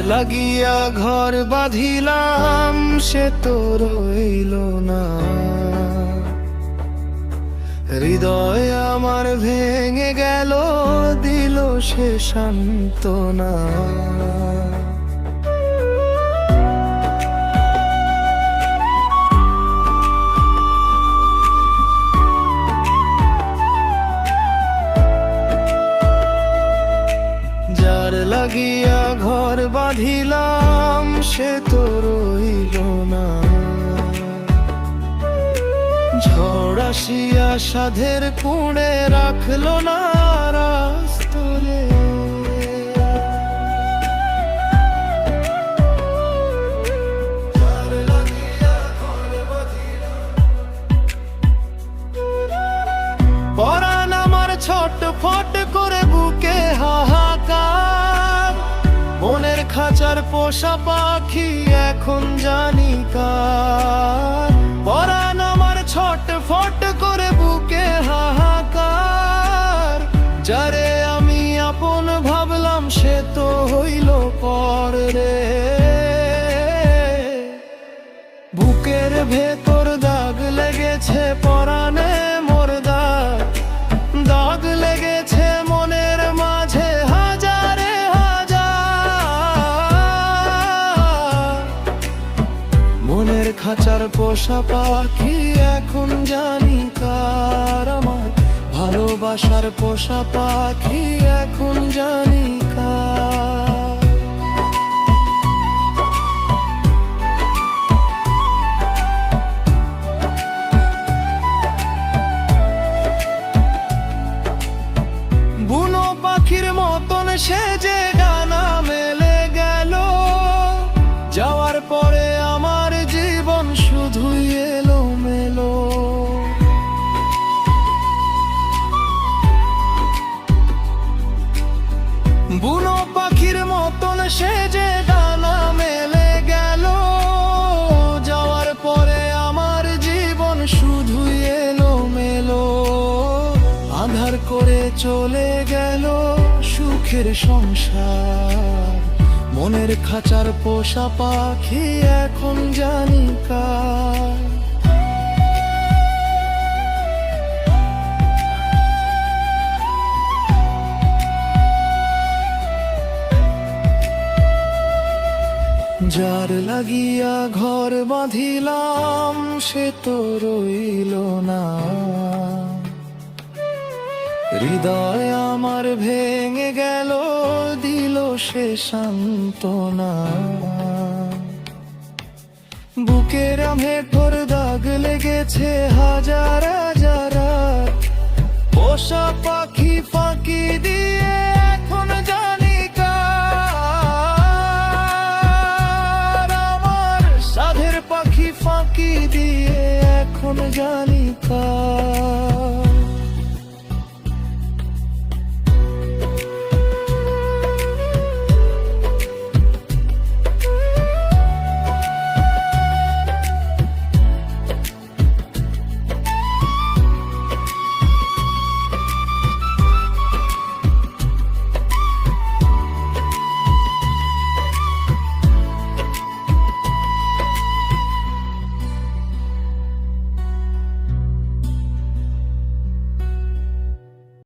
লাগিয়া ঘর বাঁধিলাম সে তো রইল না, হৃদয় আমার ভেঙে গেল দিল সে সান্ত্বনা। যার লাগিয়া ঘর বাঁধিলাম সে তো রইল না, ঝড় আসিয়া সাধের কুঁড়ে রাখলো না রাস্তরে। পরাণ আমার ছটফট করে বুকে হাহাকার, মনের খাঁচার পোষা পাখি এখন জানি কার। পরাণ আমার ছটফট করে বুকে হাহাকার, যারে আমি আপন ভাবলাম সে তো হইল পর রে। বুকের ভেতর দাগ লেগেছে পরাণে মোর দাগ, দাগ লেগেছে মনের মাঝে হাজারে হাজার। মনের খাঁচার পোষা পাখি এখন জানি কার, আমার ভালোবাসার পোষা পাখি এখন জানি কার। বুনো পাখির মতন সে যে ডানা মেলে গেল, যাওয়ার পরে আমার জীবন শুধুই এলোমেলো। বুনো পাখির মতন সে যে ডানা মেলে গেল, যাওয়ার পরে আমার জীবন শুধুই এলোমেলো। আঁধার করে চলে গেল সুখের সংসার, মনের খাঁচার পোষা পাখি এখন জানি কার। যার লাগিয়া ঘর বাঁধিলাম সে তো রইল না, হৃদয় আমার ভেঙে গেল দিল সে সান্ত্বনা। বুকের ভেতর দাগ লেগেছে হাজার হাজার, পোষা পাখি ফাঁকি দিয়ে এখন জানি কার। আমার সাধের পাখি ফাঁকি দিয়ে এখন জানি কার।